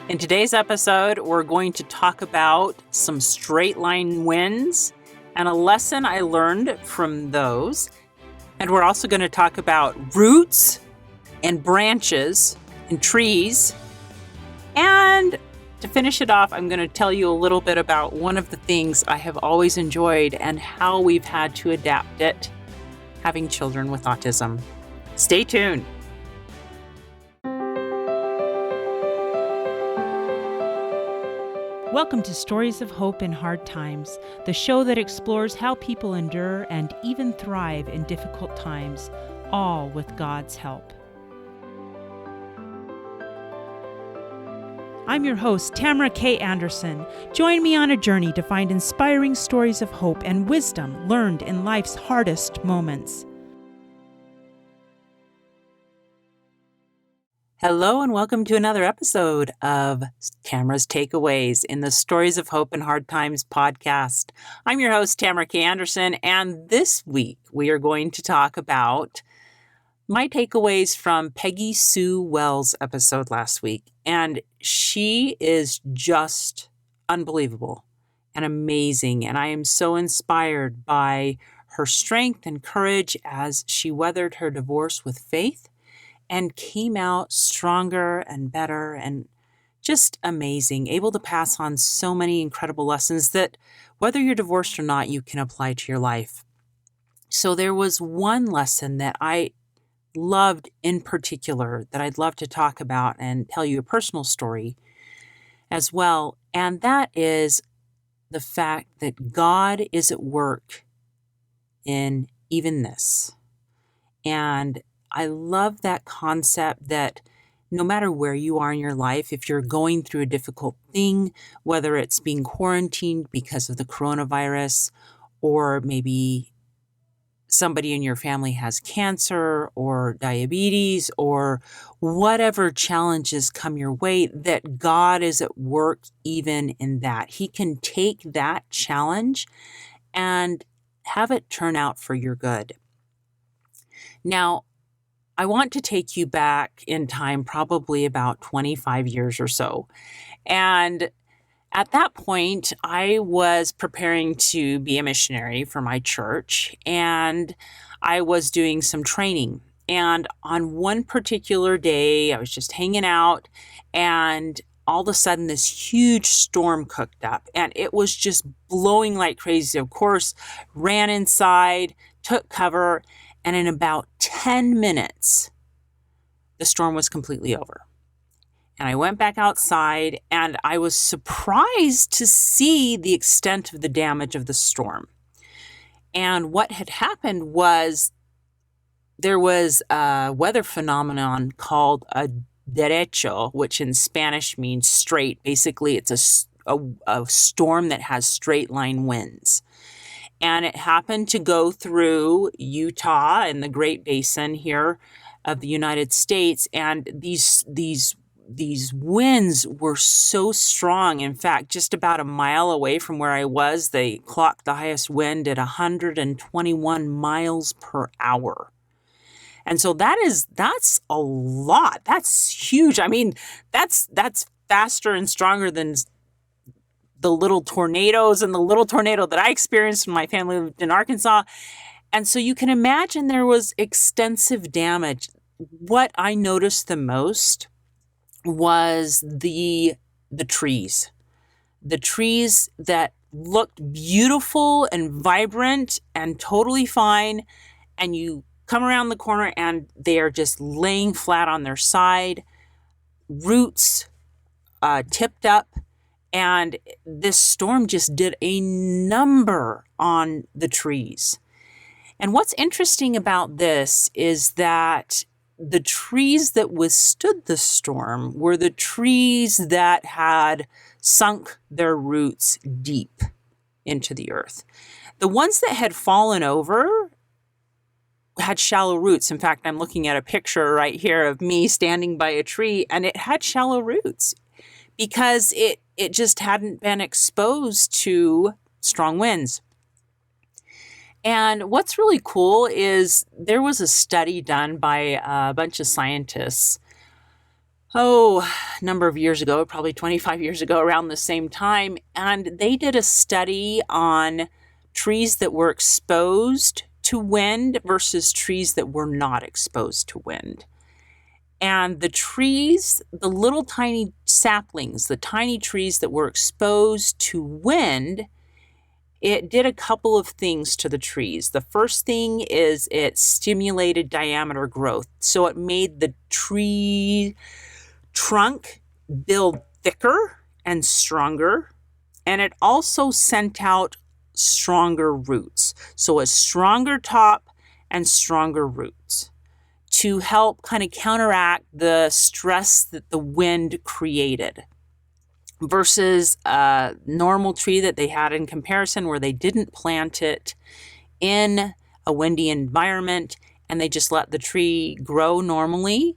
In today's episode, we're going to talk about some straight line winds and a lesson I learned from those. And we're also going to talk about roots and branches and trees. And to finish it off, I'm going to tell you a little bit about one of the things I have always enjoyed and how we've had to adapt it, having children with autism. Stay tuned. Welcome to Stories of Hope in Hard Times, the show that explores how people endure and even thrive in difficult times, all with God's help. I'm your host, Tamara K. Anderson. Join me on a journey to find inspiring stories of hope and wisdom learned in life's hardest moments. Hello and welcome to another episode of Tamara's Takeaways in the Stories of Hope in Hard Times podcast. I'm your host, Tamara K. Anderson, and this week we are going to talk about my takeaways from PeggySue Wells' episode last week. And she is just unbelievable and amazing, and I am so inspired by her strength and courage as she weathered her divorce with faith and came out stronger and better and just amazing, able to pass on so many incredible lessons that whether you're divorced or not, you can apply to your life. So there was one lesson that I loved in particular that I'd love to talk about and tell you a personal story as well. And that is the fact that God is at work in even this. And I love that concept that no matter where you are in your life, if you're going through a difficult thing, whether it's being quarantined because of the coronavirus, or maybe somebody in your family has cancer or diabetes, or whatever challenges come your way, that God is at work even in that. He can take that challenge and have it turn out for your good. Now, I want to take you back in time, probably about 25 years or so. And at that point, I was preparing to be a missionary for my church, and I was doing some training. And on one particular day, I was just hanging out, and all of a sudden, this huge storm cooked up, and it was just blowing like crazy. Of course, ran inside, took cover, and in about 10 minutes, the storm was completely over. And I went back outside, and I was surprised to see the extent of the damage of the storm. And what had happened was there was a weather phenomenon called a derecho, which in Spanish means straight. Basically, it's a storm that has straight line winds. And it happened to go through Utah and the Great Basin here of the United States. And these winds were so strong. In fact, just about a mile away from where I was, they clocked the highest wind at 121 miles per hour. And so that's a lot. That's huge. I mean, that's faster and stronger than the little tornadoes and the little tornado that I experienced when my family lived in Arkansas. And so you can imagine there was extensive damage. What I noticed the most was the trees. The trees that looked beautiful and vibrant and totally fine. And you come around the corner and they are just laying flat on their side, roots tipped up. And this storm just did a number on the trees. And what's interesting about this is that the trees that withstood the storm were the trees that had sunk their roots deep into the earth. The ones that had fallen over had shallow roots. In fact, I'm looking at a picture right here of me standing by a tree, and it had shallow roots because it just hadn't been exposed to strong winds. And what's really cool is there was a study done by a bunch of scientists a number of years ago, probably 25 years ago, around the same time. And they did a study on trees that were exposed to wind versus trees that were not exposed to wind. And the trees, the little tiny saplings, the tiny trees that were exposed to wind, it did a couple of things to the trees. The first thing is it stimulated diameter growth. So it made the tree trunk build thicker and stronger. And it also sent out stronger roots. So a stronger top and stronger roots to help kind of counteract the stress that the wind created, versus a normal tree that they had in comparison where they didn't plant it in a windy environment and they just let the tree grow normally.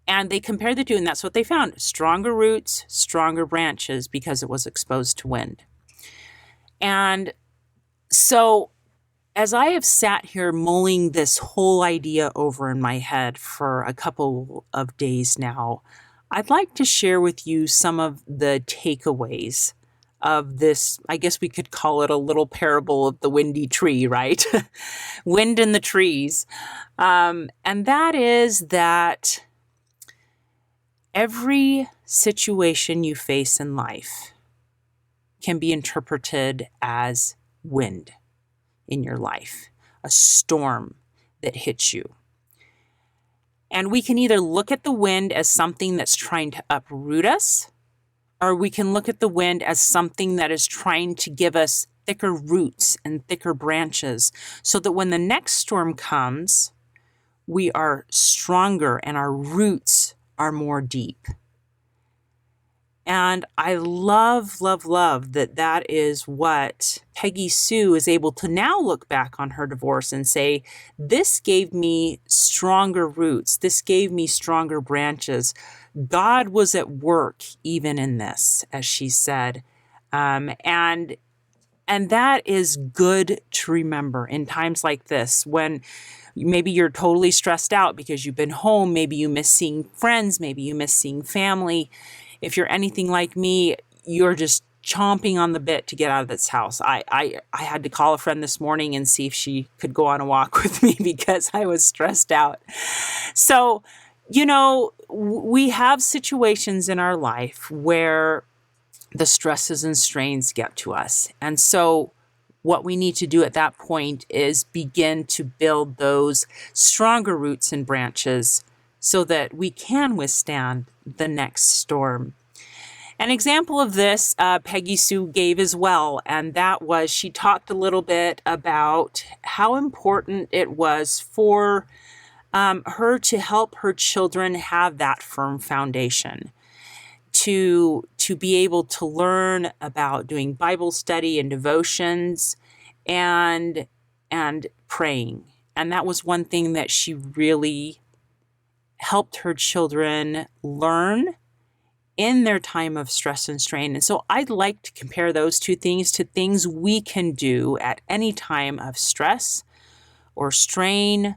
And they compared the two, and that's what they found: stronger roots, stronger branches, because it was exposed to wind. And so as I have sat here mulling this whole idea over in my head for a couple of days now, I'd like to share with you some of the takeaways of this. I guess we could call it a little parable of the windy tree, right? Wind in the trees. And that is that every situation you face in life can be interpreted as wind in your life, a storm that hits you. And we can either look at the wind as something that's trying to uproot us, or we can look at the wind as something that is trying to give us thicker roots and thicker branches, so that when the next storm comes, we are stronger and our roots are more deep. And I love that is what PeggySue is able to now look back on her divorce and say, this gave me stronger roots. This gave me stronger branches. God was at work even in this, as she said. And that is good to remember in times like this, when maybe you're totally stressed out because you've been home. Maybe you miss seeing friends. Maybe you miss seeing family. If you're anything like me, you're just chomping on the bit to get out of this house. I had to call a friend this morning and see if she could go on a walk with me because I was stressed out. So, we have situations in our life where the stresses and strains get to us. And so what we need to do at that point is begin to build those stronger roots and branches so that we can withstand the next storm. An example of this, PeggySue gave as well, and that was, she talked a little bit about how important it was for her to help her children have that firm foundation, to be able to learn about doing Bible study and devotions and praying. And that was one thing that she really helped her children learn in their time of stress and strain. And so I'd like to compare those two things to things we can do at any time of stress or strain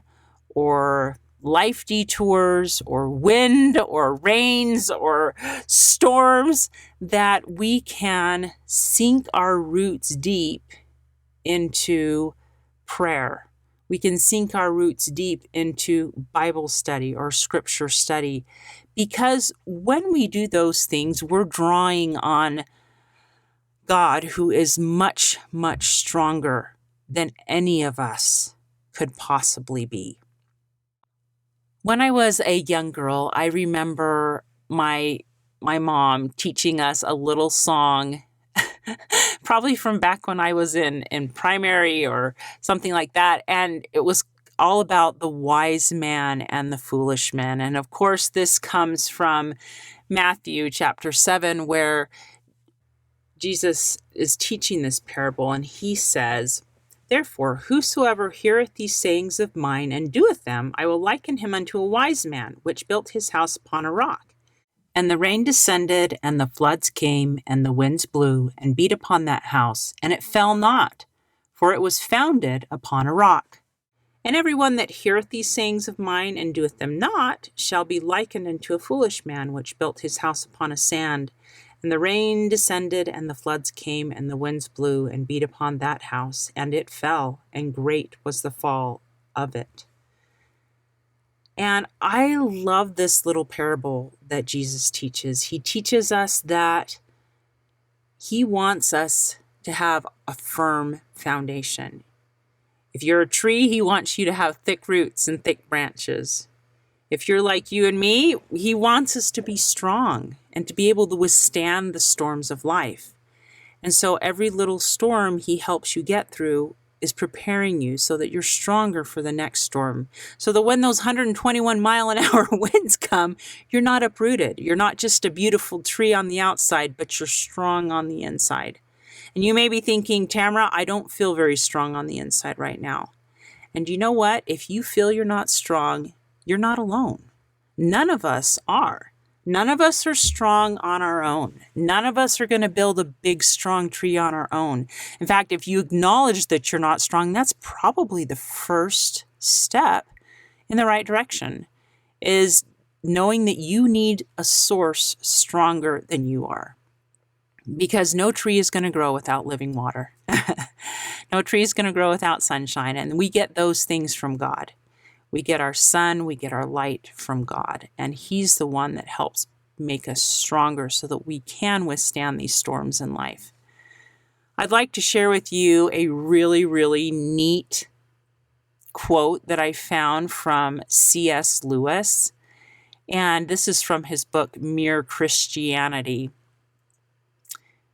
or life detours or wind or rains or storms, that we can sink our roots deep into prayer. We can sink our roots deep into Bible study or scripture study, because when we do those things, we're drawing on God, who is much, much stronger than any of us could possibly be. When I was a young girl, I remember my mom teaching us a little song, probably from back when I was in primary or something like that. And it was all about the wise man and the foolish man. And of course, this comes from Matthew chapter 7, where Jesus is teaching this parable, and he says, "Therefore, whosoever heareth these sayings of mine and doeth them, I will liken him unto a wise man, which built his house upon a rock. And the rain descended, and the floods came, and the winds blew, and beat upon that house, and it fell not, for it was founded upon a rock. And every one that heareth these sayings of mine and doeth them not shall be likened unto a foolish man which built his house upon a sand. And the rain descended, and the floods came, and the winds blew and beat upon that house, and it fell, and great was the fall of it. And I love this little parable that Jesus teaches. He teaches us that he wants us to have a firm foundation. If you're a tree, he wants you to have thick roots and thick branches. If you're like you and me, he wants us to be strong and to be able to withstand the storms of life. And so every little storm he helps you get through is preparing you so that you're stronger for the next storm. So that when those 121 mile an hour winds come, you're not uprooted. You're not just a beautiful tree on the outside, but you're strong on the inside. And you may be thinking, Tamara, I don't feel very strong on the inside right now. And you know what? If you feel you're not strong, you're not alone. None of us are. None of us are strong on our own. None of us are going to build a big, strong tree on our own. In fact, if you acknowledge that you're not strong, that's probably the first step in the right direction, is knowing that you need a source stronger than you are. Because no tree is going to grow without living water. No tree is going to grow without sunshine. And we get those things from God. We get our sun, we get our light from God. And he's the one that helps make us stronger so that we can withstand these storms in life. I'd like to share with you a really, really neat quote that I found from C.S. Lewis. And this is from his book, Mere Christianity.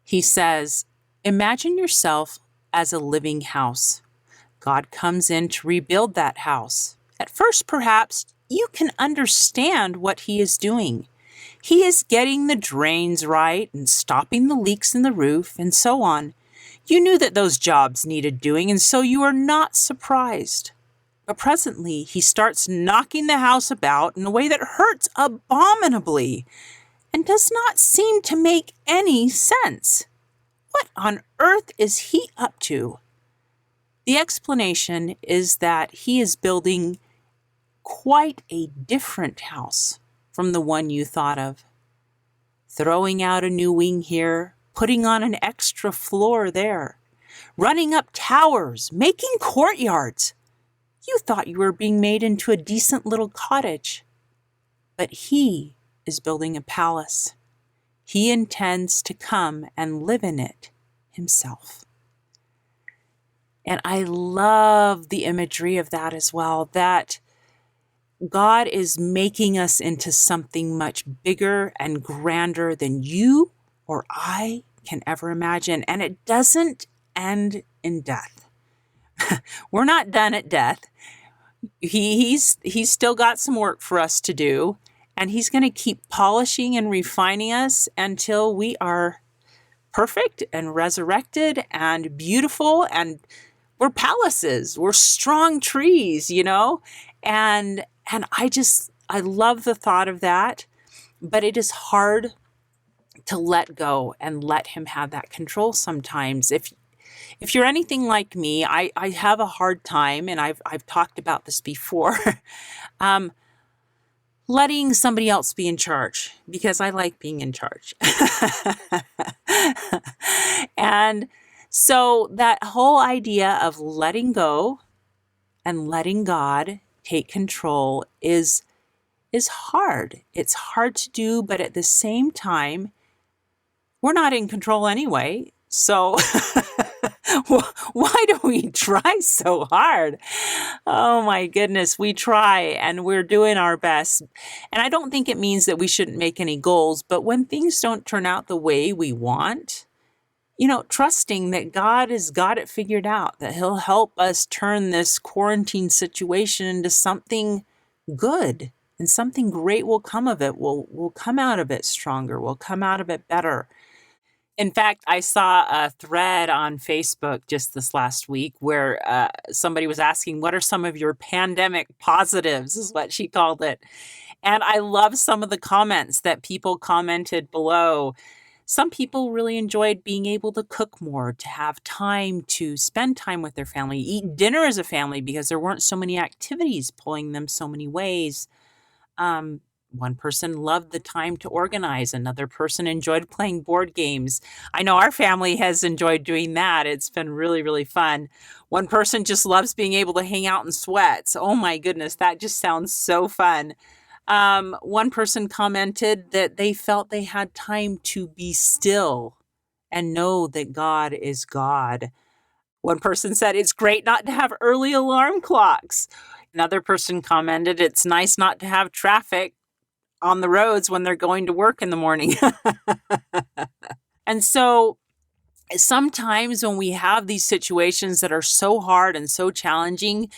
He says, imagine yourself as a living house. God comes in to rebuild that house. At first, perhaps, you can understand what he is doing. He is getting the drains right and stopping the leaks in the roof and so on. You knew that those jobs needed doing, and so you are not surprised. But presently, he starts knocking the house about in a way that hurts abominably and does not seem to make any sense. What on earth is he up to? The explanation is that he is building quite a different house from the one you thought of. Throwing out a new wing here, putting on an extra floor there, running up towers, making courtyards. You thought you were being made into a decent little cottage. But he is building a palace. He intends to come and live in it himself. And I love the imagery of that as well, that God is making us into something much bigger and grander than you or I can ever imagine. And it doesn't end in death. We're not done at death. He's still got some work for us to do. And he's going to keep polishing and refining us until we are perfect and resurrected and beautiful. And we're palaces. We're strong trees, And I love the thought of that. But it is hard to let go and let him have that control sometimes. If you're anything like me, I have a hard time, and I've talked about this before, letting somebody else be in charge, because I like being in charge. And so that whole idea of letting go and letting God take control is hard. It's hard to do, but at the same time, we're not in control anyway. So why do we try so hard? Oh my goodness, we try and we're doing our best. And I don't think it means that we shouldn't make any goals, but when things don't turn out the way we want, trusting that God has got it figured out, that he'll help us turn this quarantine situation into something good, and something great will come of it. We'll come out of it stronger. We'll come out of it better. In fact, I saw a thread on Facebook just this last week where somebody was asking, what are some of your pandemic positives, is what she called it. And I love some of the comments that people commented below, Some people really enjoyed being able to cook more, to have time to spend time with their family, eat dinner as a family because there weren't so many activities pulling them so many ways. Um, One person loved the time to organize. Another person enjoyed playing board games. I know our family has enjoyed doing that. It's been really, really fun. One person just loves being able to hang out in sweats. Oh my goodness, that just sounds so fun. One person commented that they felt they had time to be still and know that God is God. One person said it's great not to have early alarm clocks. Another person commented it's nice not to have traffic on the roads when they're going to work in the morning. And so sometimes when we have these situations that are so hard and so challenging,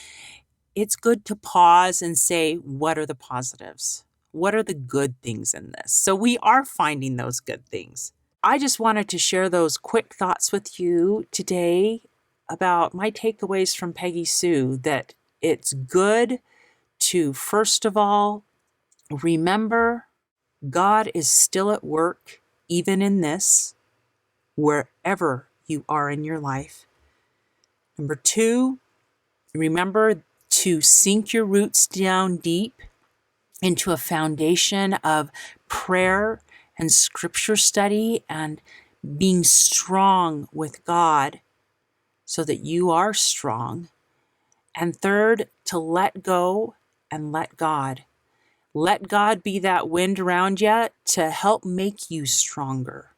it's good to pause and say, what are the positives? What are the good things in this? So we are finding those good things. I just wanted to share those quick thoughts with you today about my takeaways from Peggy Sue, that it's good to, first of all, remember God is still at work, even in this, wherever you are in your life. Number two, remember to sink your roots down deep into a foundation of prayer and scripture study and being strong with God so that you are strong. And third, to let go and let God. Let God be that wind around you to help make you stronger.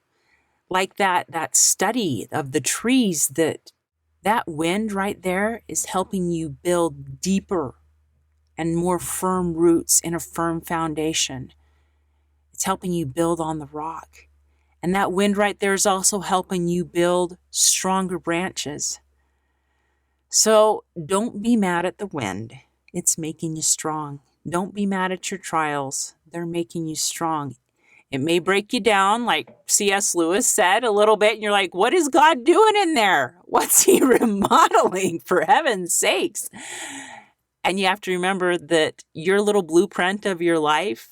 Like that study of the trees, that wind right there is helping you build deeper and more firm roots in a firm foundation. It's helping you build on the rock. And that wind right there is also helping you build stronger branches. So don't be mad at the wind. It's making you strong. Don't be mad at your trials. They're making you strong. It may break you down, like C.S. Lewis said, a little bit, and you're like, what is God doing in there? What's he remodeling, for heaven's sakes? And you have to remember that your little blueprint of your life,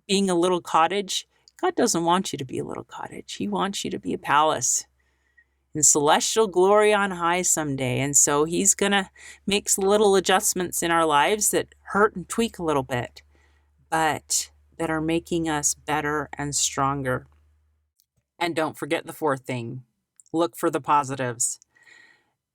being a little cottage, God doesn't want you to be a little cottage. He wants you to be a palace in celestial glory on high someday. And so he's going to make some little adjustments in our lives that hurt and tweak a little bit, but that are making us better and stronger. And don't forget the fourth thing. Look for the positives.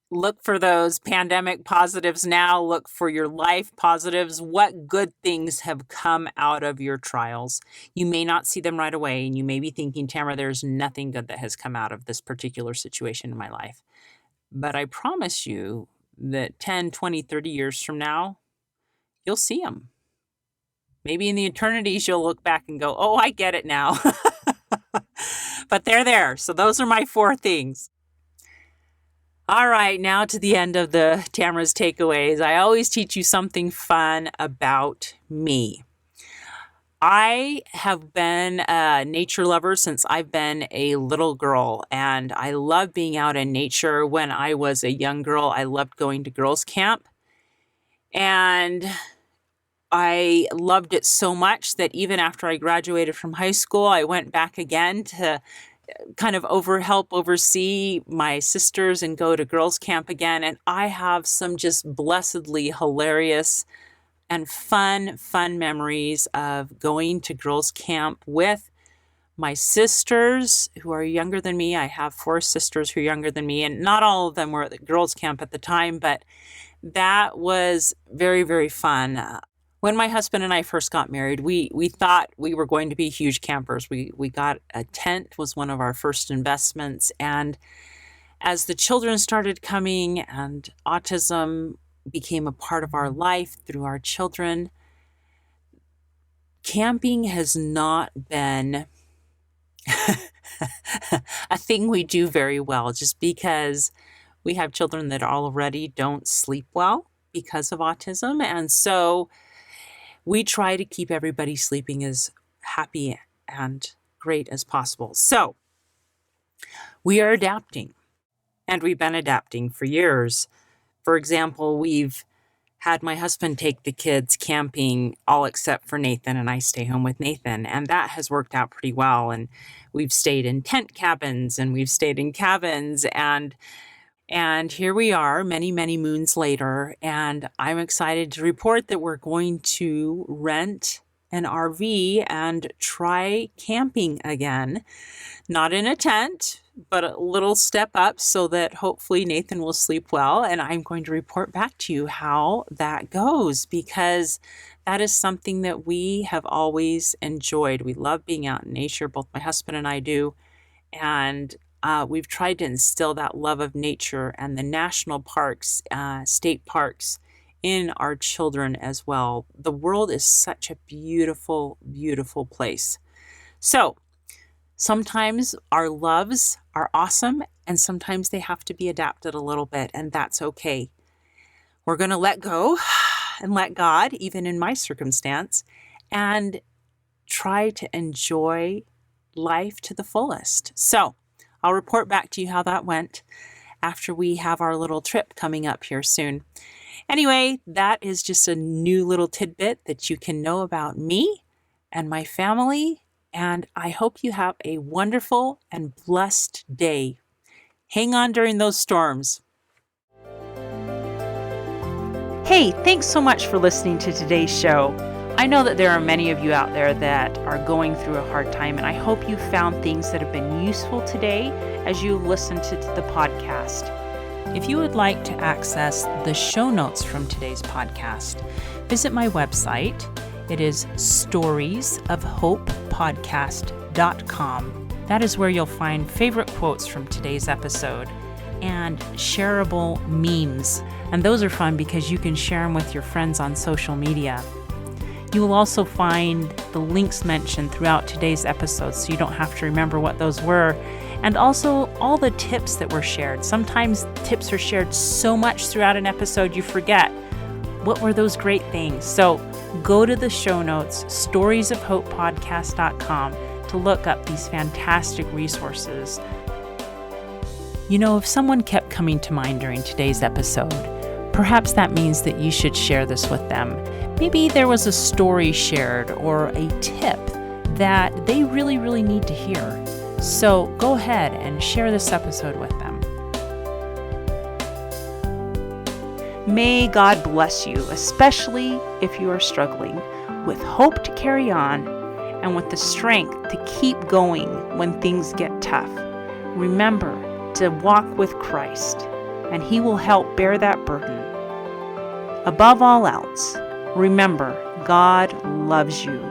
Look for those pandemic positives now. Look for your life positives. What good things have come out of your trials? You may not see them right away, and you may be thinking, Tamara, there's nothing good that has come out of this particular situation in my life. But I promise you that 10, 20, 30 years from now, you'll see them. Maybe in the eternities, you'll look back and go, oh, I get it now. But they're there. So those are my four things. All right, now to the end of the Tamara's takeaways. I always teach you something fun about me. I have been a nature lover since I've been a little girl, and I love being out in nature. When I was a young girl, I loved going to girls' camp, and I loved it so much that even after I graduated from high school, I went back again to kind of help oversee my sisters and go to girls' camp again. And I have some just blessedly hilarious and fun memories of going to girls' camp with my sisters who are younger than me. I have 4 sisters who are younger than me, and not all of them were at the girls' camp at the time, but that was very, very fun. When my husband and I first got married, we thought we were going to be huge campers. We got a tent, was one of our first investments. And as the children started coming and autism became a part of our life through our children, camping has not been a thing we do very well, just because we have children that already don't sleep well because of autism. And so we try to keep everybody sleeping as happy and great as possible. So we are adapting, and we've been adapting for years. For example, we've had my husband take the kids camping, all except for Nathan, and I stay home with Nathan. And that has worked out pretty well. And we've stayed in tent cabins and we've stayed in cabins. And here we are many, many moons later. And I'm excited to report that we're going to rent an RV and try camping again. Not in a tent, but a little step up so that hopefully Nathan will sleep well. And I'm going to report back to you how that goes, because that is something that we have always enjoyed. We love being out in nature, both my husband and I do. And we've tried to instill that love of nature and the national parks, state parks, in our children as well. The world is such a beautiful, beautiful place. So sometimes our loves are awesome, and sometimes they have to be adapted a little bit, and that's okay. We're going to let go and let God, even in my circumstance, and try to enjoy life to the fullest. So I'll report back to you how that went after we have our little trip coming up here soon. Anyway, that is just a new little tidbit that you can know about me and my family, and I hope you have a wonderful and blessed day. Hang on during those storms. Hey, thanks so much for listening to today's show. I know that there are many of you out there that are going through a hard time, and I hope you found things that have been useful today as you listen to the podcast. If you would like to access the show notes from today's podcast, visit my website. It is storiesofhopepodcast.com. That is where you'll find favorite quotes from today's episode and shareable memes. And those are fun because you can share them with your friends on social media. You will also find the links mentioned throughout today's episode, so you don't have to remember what those were. And also all the tips that were shared. Sometimes tips are shared so much throughout an episode you forget. What were those great things? So go to the show notes, storiesofhopepodcast.com, to look up these fantastic resources. You know, if someone kept coming to mind during today's episode, perhaps that means that you should share this with them. Maybe there was a story shared or a tip that they really, really need to hear. So go ahead and share this episode with them. May God bless you, especially if you are struggling, with hope to carry on and with the strength to keep going when things get tough. Remember to walk with Christ, and He will help bear that burden. Above all else, remember, God loves you.